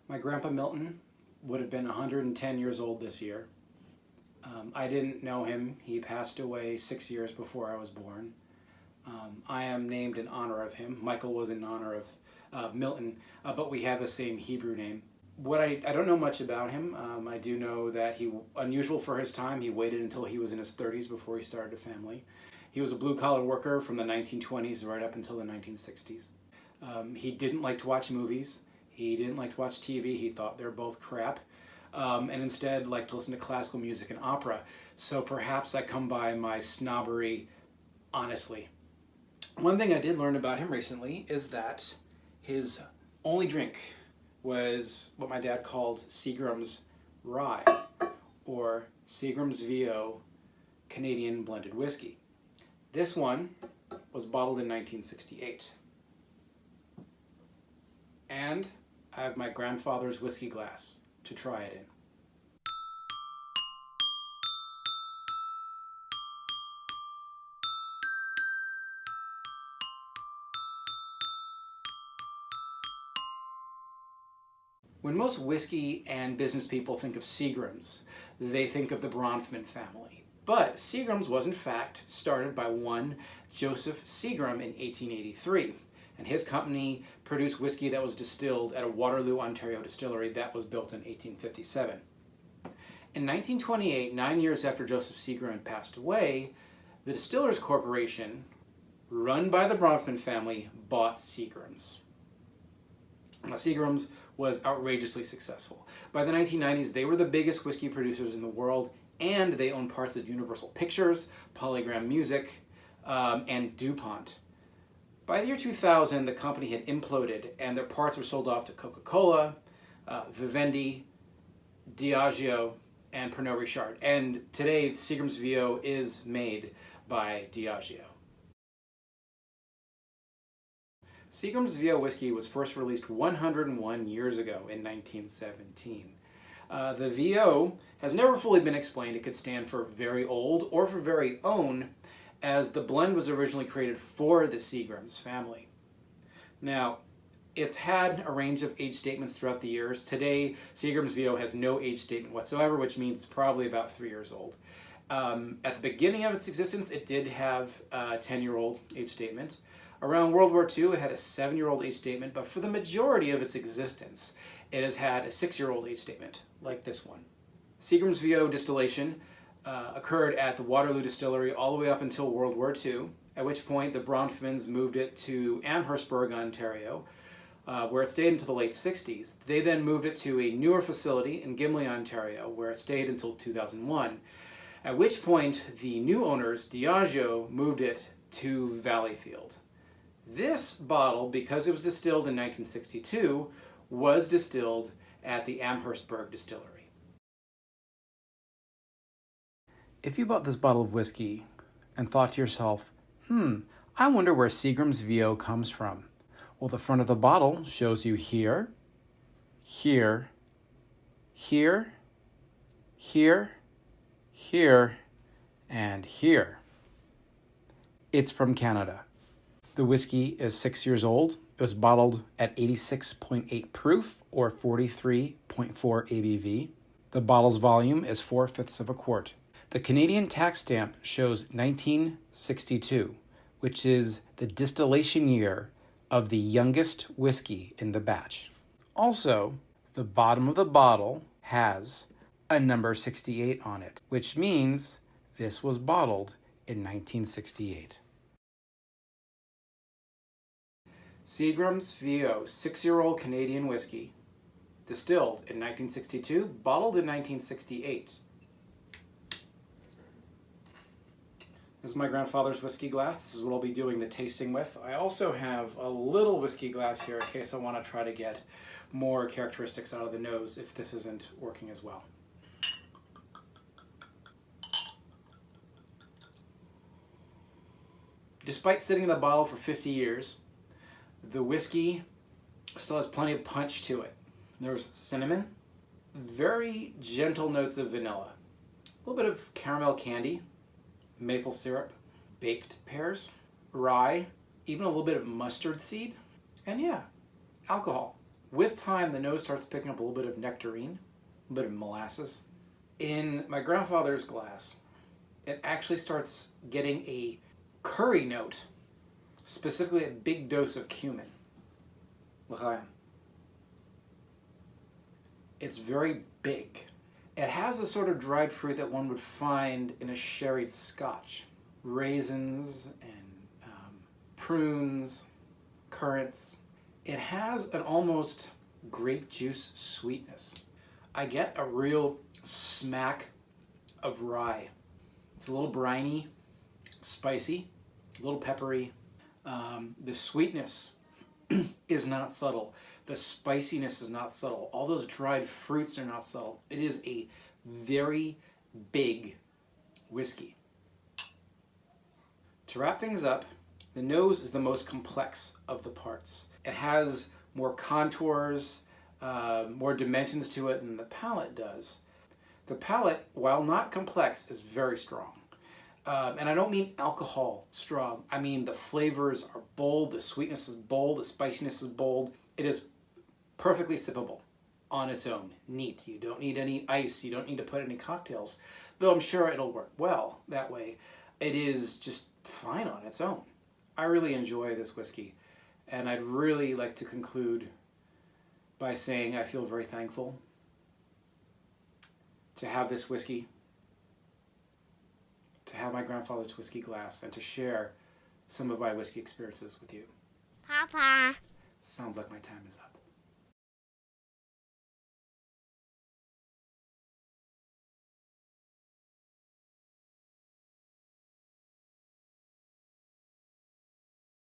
My Grandpa Milton would have been 110 years old this year. I didn't know him. He passed away 6 years before I was born. I am named in honor of him. Michael was in honor of Milton, but we have the same Hebrew name. I don't know much about him. I do know that unusual for his time, he waited until he was in his 30s before he started a family. He was a blue-collar worker from the 1920s right up until the 1960s. He didn't like to watch movies. He didn't like to watch TV. He thought they were both crap. And instead liked to listen to classical music and opera. So perhaps I come by my snobbery honestly. One thing I did learn about him recently is that his only drink was what my dad called Seagram's Rye, or Seagram's VO Canadian Blended Whiskey. This one was bottled in 1968. And I have my grandfather's whiskey glass to try it in. When most whiskey and business people think of Seagrams, they think of the Bronfman family. But Seagrams was in fact started by one Joseph Seagram in 1883. And his company produced whiskey that was distilled at a Waterloo, Ontario distillery that was built in 1857. In 1928, 9 years after Joseph Seagram had passed away, the Distillers Corporation, run by the Bronfman family, bought Seagrams. Now, Seagrams was outrageously successful. By the 1990s, they were the biggest whiskey producers in the world, and they owned parts of Universal Pictures, Polygram Music, and DuPont. By the year 2000, the company had imploded, and their parts were sold off to Coca-Cola, Vivendi, Diageo, and Pernod Ricard. And today, Seagram's VO is made by Diageo. Seagram's VO whiskey was first released 101 years ago in 1917. The VO has never fully been explained. It could stand for very old or for very own, as the blend was originally created for the Seagrams family. Now, it's had a range of age statements throughout the years. Today, Seagram's VO has no age statement whatsoever, which means it's probably about 3 years old. At the beginning of its existence, it did have a 10-year-old age statement. Around World War II, it had a 7-year-old age statement, but for the majority of its existence, it has had a 6-year-old age statement, like this one. Seagram's VO distillation occurred at the Waterloo Distillery all the way up until World War II, at which point the Bronfmans moved it to Amherstburg, Ontario, where it stayed until the late 60s. They then moved it to a newer facility in Gimli, Ontario, where it stayed until 2001, at which point the new owners, Diageo, moved it to Valleyfield. This bottle, because it was distilled in 1962, was distilled at the Amherstburg Distillery. If you bought this bottle of whiskey and thought to yourself, I wonder where Seagram's VO comes from. Well, the front of the bottle shows you here, here, here, here, here, and here. It's from Canada. The whiskey is 6 years old. It was bottled at 86.8 proof or 43.4 ABV. The bottle's volume is 4/5 of a quart. The Canadian tax stamp shows 1962, which is the distillation year of the youngest whiskey in the batch. Also, the bottom of the bottle has a number 68 on it, which means this was bottled in 1968. Seagram's VO 6-year-old Canadian whiskey, distilled in 1962, bottled in 1968. This is my grandfather's whiskey glass. This is what I'll be doing the tasting with. I also have a little whiskey glass here in case I want to try to get more characteristics out of the nose if this isn't working as well. Despite sitting in the bottle for 50 years, the whiskey still has plenty of punch to it. There's cinnamon, very gentle notes of vanilla, a little bit of caramel candy, maple syrup, baked pears, rye, even a little bit of mustard seed, and yeah, alcohol. With time, the nose starts picking up a little bit of nectarine, a bit of molasses. In my grandfather's glass, it actually starts getting a curry note, specifically a big dose of cumin. L'chaim. It's very big. It has the sort of dried fruit that one would find in a sherried scotch. Raisins and prunes, currants. It has an almost grape juice sweetness. I get a real smack of rye. It's a little briny, spicy, a little peppery. The sweetness is not subtle. The spiciness is not subtle. All those dried fruits are not subtle. It is a very big whiskey. To wrap things up, the nose is the most complex of the parts. It has more contours, more dimensions to it than the palate does. The palate, while not complex, is very strong. And I don't mean alcohol strong. I mean the flavors are bold, the sweetness is bold, the spiciness is bold. It is perfectly sippable on its own, neat. You don't need any ice, you don't need to put any cocktails, though I'm sure it'll work well that way. It is just fine on its own. I really enjoy this whiskey, and I'd really like to conclude by saying I feel very thankful to have this whiskey, to have my grandfather's whiskey glass, and to share some of my whiskey experiences with you. Papa. Sounds like my time is up.